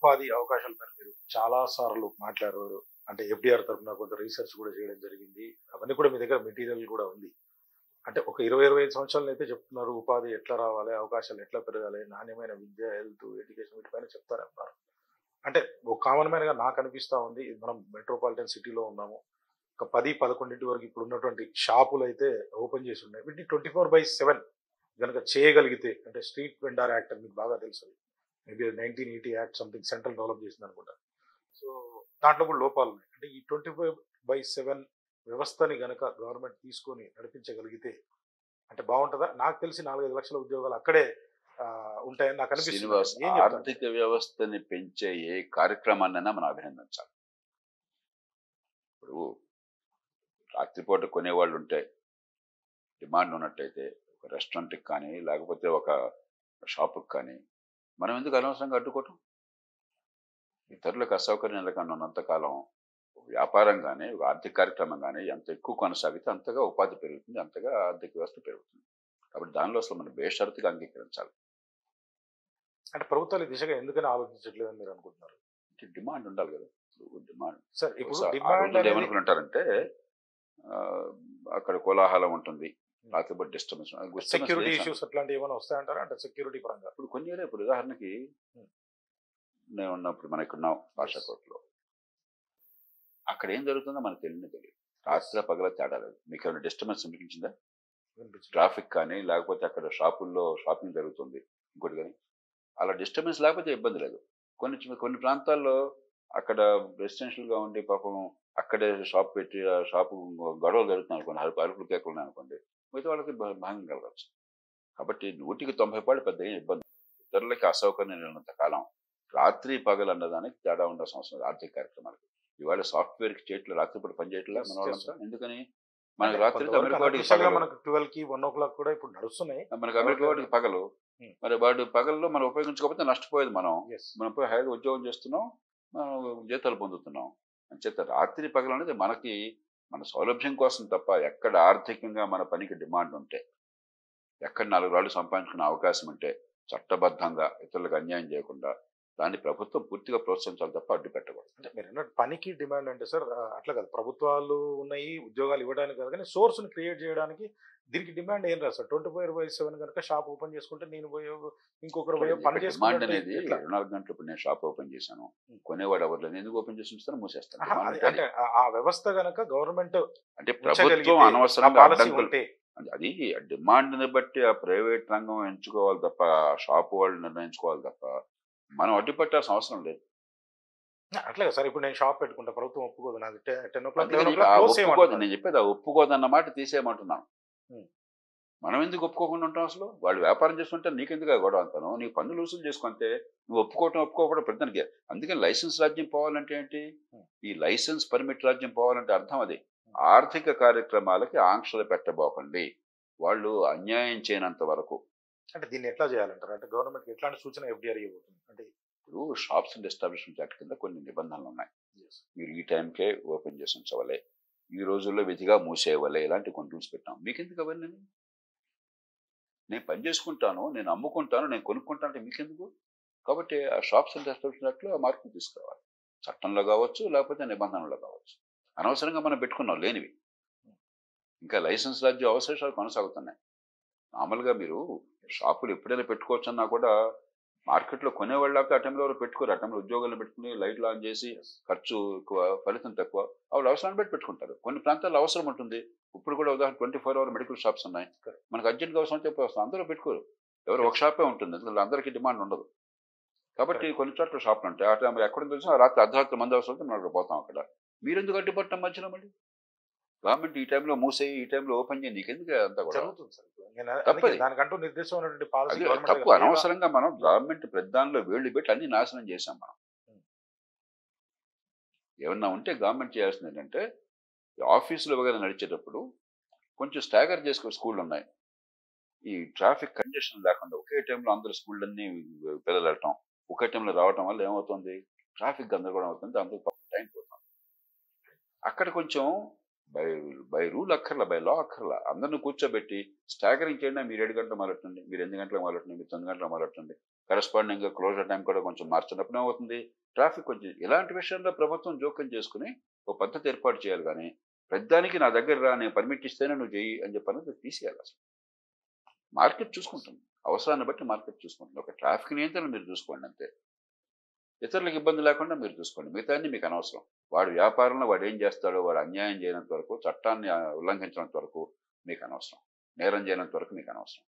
ఉపాధి అవకాశాల పైన మీరు చాలా సార్లు మాట్లాడారు. అంటే ఎఫ్‌డిఆర్ తరపున కొంత రీసెర్చ్ కూడా చేయడం జరిగింది. అవన్నీ కూడా మీ దగ్గర మెటీరియల్ కూడా ఉంది. అంటే ఒక 20, 25 సంవత్సరాలనైతే చెప్తున్నారు. ఉపాధి ఎట్లా రావాలి? అవకాశాలు ఎట్లా పెరగాలి? నాణ్యమైన విద్య, హెల్త్, ఎడ్యుకేషన్ వీటిపైన చెప్తారన్నారు. అంటే ఒక కామన్ మ్యాన్‌గా నాకు అనిపిస్తా ఉంది. మనం మెట్రోపాలిటన్ సిటీలో ఉన్నాము. ఒక 10, 11 వరకు ఇప్పుడు ఉన్నటువంటి షాపులైతే ఓపెన్ చేసి ఉన్నాయి. వీటిని 24/7 గనక చేయగలిగితే అంటే స్ట్రీట్ వెండార్ యాక్ట్ అని మీకు బాగా తెలుసు. Maybe 1980 act something central develop చేసిందనుకుంటా. సో దాంట్లో కూడా లోపాలున్నాయి. అంటే ఈ 24/7 వ్యవస్థని గనక గవర్నమెంట్ తీసుకొని నడిపించగలిగితే అంటే బావుంటదా? నాకు తెలిసి 4, 5 లక్షల ఉద్యోగాలు అక్కడే ఉంటాయని నాకు అనిపిస్తుంది. శ్రీనివాస్, ఏం చెప్తారు? ఆర్థిక వ్యవస్థని పెంచే ఏ కార్యక్రమాన్నైనా మనం అభినందించాలి. ఇప్పుడు రాత్రిపూట కొనేవాళ్ళు ఉంటే, డిమాండ్ ఉన్నట్టయితే ఒక రెస్టారెంట్కి కానీ లేకపోతే ఒక షాపుకి కానీ మనం ఎందుకు అనవసరంగా అడ్డుకోవటం? ఇతరులకు అసౌకర్యం లేకుండా ఉన్నంతకాలం వ్యాపారం కానీ ఒక ఆర్థిక కార్యక్రమం కానీ ఎంత ఎక్కువ కొనసాగితే అంతగా ఉపాధి పెరుగుతుంది, అంతగా ఆర్థిక వ్యవస్థ పెరుగుతుంది. కాబట్టి దానిలో అసలు మనం బేషరతుగా అంగీకరించాలి. అంటే ప్రభుత్వాలు ఈ దిశగా ఎందుకని ఆలోచించట్లేదని మీరు అనుకుంటున్నారు? డిమాండ్ ఉండాలి కదా. డిమాండ్ సార్ ఇప్పుడు ఆ డిమాండ్ రోజుల్లో అనేది ఏమనుకుంటారంటే అక్కడ కోలాహలం ఉంటుంది, రాత్రిపూట డిస్టర్బెన్స్, సెక్యూరిటీ ఇష్యూస్ అట్లాంటివి ఏమైనా వస్తాయంటారా? అంటే సెక్యూరిటీ పరంగా ఇప్పుడు కొన్ని ఏరియా, ఇప్పుడు ఉదాహరణకి నేను ఉన్నప్పుడు మనం ఇక్కడ ఉన్నాం భాషాకోట్లో, అక్కడ ఏం జరుగుతుందో మనకు తెలియదు. రాత్రి పగల తేడా లేదు. మీకు ఏమైనా డిస్టర్బెన్స్ అనిపించిందా? ట్రాఫిక్ కానీ లేకపోతే అక్కడ షాపుల్లో షాపింగ్ జరుగుతుంది ఇంకోటి కానీ, అలా డిస్టర్బెన్స్ లేకపోతే ఇబ్బంది లేదు. కొన్ని ప్రాంతాల్లో అక్కడ రెసిడెన్షియల్గా ఉండి పాపం అక్కడే షాప్ పెట్టి ఆ షాపు గొడవలు జరుగుతున్నాయి అనుకోండి, అరుపులు కేకలు ఉన్నాయి అనుకోండి, మిగతా వాళ్ళకి భంగం కలగచ్చు. కాబట్టి 100కి 90 పెద్ద ఏం ఇబ్బంది. ఇతరులకి అసౌకర్యం లేనంత కాలం రాత్రి పగలు అన్నదానికి తేడా ఉండాల్సిన అవసరం లేదు ఆర్థిక కార్యక్రమాలకి. ఇవాళ సాఫ్ట్వేర్కి చేయట్లేదు, రాత్రిపూట పని చేయట్లే మన వాళ్ళంతా. ఎందుకని? మనకు రాత్రి అమెరికా వాడికి పగలు, మనకు 12కి 1 o'clock కూడా ఇప్పుడు నడుస్తున్నాయి. మనకు అమెరికా వాడికి పగలు. మరి వాడు పగల్లో మనం ఉపయోగించుకోకపోతే నష్టపోయేది మనం. మనం పోయి హైగా ఉద్యోగం చేస్తున్నాం, మనం జీతాలు పొందుతున్నాం. అంచేత రాత్రి పగలు అనేది మనకి మన సౌలభ్యం కోసం తప్ప, ఎక్కడ ఆర్థికంగా మన పనికి డిమాండ్ ఉంటే, ఎక్కడ 4 రాళ్ళు సంపాదించుకునే అవకాశం ఉంటే చట్టబద్ధంగా ఇతరులకు అన్యాయం చేయకుండా దాన్ని ప్రభుత్వం పూర్తిగా ప్రోత్సహించాలి తప్ప అడ్డు పెట్టకూడదు. అంటే మీరు అన్నట్టు పనికి డిమాండ్ అంటే సార్ అట్లా కాదు, ప్రభుత్వాలు ఉన్నాయి ఉద్యోగాలు ఇవ్వడానికి కాదు, కానీ సోర్స్ని క్రియేట్ చేయడానికి దీనికి డిమాండ్ ఏం రాదు సార్. 24/7 కనుక షాప్ ఓపెన్ చేసుకుంటే నేను పోయో ఇంకొకరు పోయో పని డిమాండ్ చేసుకుంటే అనేది 24 గంటలు. ఇప్పుడు నేను షాప్ ఓపెన్ చేశాను, కొనేవాడు ఎవరు లేదు, ఎందుకు ఓపెన్ చేసి ఉంచుతాను? మూసేస్తాను. అంటే ఆ వ్యవస్థ కనుక గవర్నమెంట్ అంటే ప్రభుత్వం అనవసరంగా అడ్డంకులు, అది డిమాండ్ని బట్టి ఆ ప్రైవేట్ రంగం ఎంచుకోవాలి తప్ప, షాపు వాళ్ళు నిర్ణయించుకోవాలి తప్ప మనం అడ్డుపెట్టాల్సిన అవసరం లేదు. అట్లే సార్. ఇప్పుడు నేను షాప్ పెట్టుకుంటా, ప్రభుత్వం ఒప్పుకోదు. నాకు 10 o'clock ఒప్పుకోదు. నేను చెప్పేది ఆ ఒప్పుకోదు అన్న మాట తీసేయమంటున్నాను. మనం ఎందుకు ఒప్పుకోకుండా ఉంటాం? అసలు వాళ్ళు వ్యాపారం చేసుకుంటే నీకెందుకు గొడవ అంటాను? నీ పన్నులు వసూలు చేసుకుంటే నువ్వు ఒప్పుకోవడం ప్రతిదానికి. అందుకని లైసెన్స్ రాజ్యం పోవాలంటే ఏంటి? ఈ లైసెన్స్ పర్మిట్ రాజ్యం పోవాలంటే అర్థం అది. ఆర్థిక కార్యక్రమాలకి ఆంక్షలు పెట్టబోకండి, వాళ్ళు అన్యాయం చేయనంత వరకు. అంటే దీన్ని ఎట్లా చేయాలంటారు? అంటే గవర్నమెంట్ ఎట్లాంటి సూచన ఎఫ్‌డిఆర్ ఇవ్వబోతుంది? అంటే ఇప్పుడు షాప్స్ అండ్ ఎస్టాబ్లిష్మెంట్ యాక్ట్ కింద కొన్ని నిబంధనలు ఉన్నాయి. మీరు ఈ టైంకే ఓపెన్ చేసి ఉంచవలే, ఈ రోజుల్లో విధిగా మూసేయవలే, ఇలాంటి కొన్ని రూల్స్ పెట్టాం. మీకెందుకు అవన్నీ? నేను పని చేసుకుంటాను, నేను అమ్ముకుంటాను, నేను కొనుక్కుంటాను అంటే మీకెందుకు? కాబట్టి ఆ షాప్స్ అండ్ ఎస్టాబ్లిష్మెంట్ యాక్ట్లో ఆ మార్పులు తీసుకురావాలి. చట్టంలో కావచ్చు, లేకపోతే నిబంధనలో కావచ్చు. అనవసరంగా మనం పెట్టుకున్నాం లేనివి. ఇంకా లైసెన్స్ రాజ్యం అవశేషాలు కొనసాగుతున్నాయి. మామూలుగా మీరు షాపులు ఎప్పుడైనా పెట్టుకోవచ్చు అన్నా కూడా మార్కెట్లో కొనేవాళ్ళు ఆ టైంలో ఎవరు పెట్టుకోరు. ఆ టైంలో ఉద్యోగాలను పెట్టుకుని లైట్లు ఆన్ చేసి ఖర్చు ఎక్కువ, ఫలితం తక్కువ, వాళ్ళు అవసరాన్ని బట్టి పెట్టుకుంటారు. కొన్ని ప్రాంతాల్లో అవసరం ఉంటుంది. ఇప్పుడు కూడా ఉదాహరణ 24 hour మెడికల్ షాప్స్ ఉన్నాయి. మనకు అర్జెంట్గా అవసరం చెప్పి వస్తాం, అందరూ పెట్టుకోరు. ఎవరు ఒక షాపే ఉంటుంది, అందులో అందరికీ డిమాండ్ ఉండదు. కాబట్టి కొన్ని చోట్ల షాపులు ఉంటాయి. ఆ టైం ఎక్కడ తెలిసిన రాత్రి అర్ధరాత్రి మంది అవసరం అయితే మనం పోతాం. అక్కడ మీరెందుకు అడ్డుపడటం మధ్యలో? మళ్ళీ గవర్నమెంట్ ఈ టైంలో మూసేయి, ఈ టైంలో ఓపెన్ చేయి, నీకెందుకు అంతా కూడా తప్పది. దానికంటూ నిర్దేశమైనటువంటి పాలసీ తప్పు. అనవసరంగా మనం గవర్నమెంట్ ప్రధానంలో వేళ్ళు పెట్టి అన్ని నాశనం చేశాం. మనం ఏమన్నా ఉంటే గవర్నమెంట్ చేయాల్సింది ఏంటంటే, ఆఫీసులు వగైరా నడిచేటప్పుడు కొంచెం స్టాగర్ చేసుకో. స్కూళ్ళు ఉన్నాయి, ఈ ట్రాఫిక్ కంజెషన్ లేకుండా ఒకే టైంలో అందరూ స్కూళ్ళన్నీ పిల్లలు వెళ్ళటం, ఒకే టైంలో రావటం వల్ల ఏమవుతుంది? ట్రాఫిక్ గందరగోళం అవుతుంది, అందరూ టైం పోతుంది. అక్కడ కొంచెం బై బై రూల్ అక్కర్లా, బై లా అక్కర్లా. అందరిని కూర్చోబెట్టి స్టాగరింగ్ చేయండి. మీరు 7 గంటలకు మొదలెట్టండి, మీరు 8 గంటలకు మొదలెట్టండి, మీరు 9 గంటలకు మొదలెట్టండి. కరెస్పాండింగ్గా క్లోజర్ టైం కూడా కొంచెం మార్చినప్పుడు ఏమవుతుంది, ట్రాఫిక్ కొంచెం. ఇలాంటి విషయంలో ప్రభుత్వం జోక్యం చేసుకుని ఒక పద్ధతి ఏర్పాటు చేయాలి. కానీ ప్రతిదానికి నా దగ్గర రా, నేను పర్మిట్ ఇస్తేనే నువ్వు చెయ్యి అని చెప్పి తీసేయాలి. అసలు మార్కెట్ చూసుకుంటుంది, అవసరాన్ని బట్టి మార్కెట్ చూసుకుంటుంది. ఒక ట్రాఫిక్ నియంత్రణ మీరు చూసుకోండి అంతే. ఇతరులకు ఇబ్బంది లేకుండా మీరు చూసుకోండి, మిగతాన్ని మీకు అనవసరం. వాడు వ్యాపారంలో వాడు ఏం చేస్తాడో, వాడు అన్యాయం చేయనంత వరకు, చట్టాన్ని ఉల్లంఘించినంత వరకు మీకు అనవసరం, నేరం చేయనంత వరకు మీకు అనవసరం.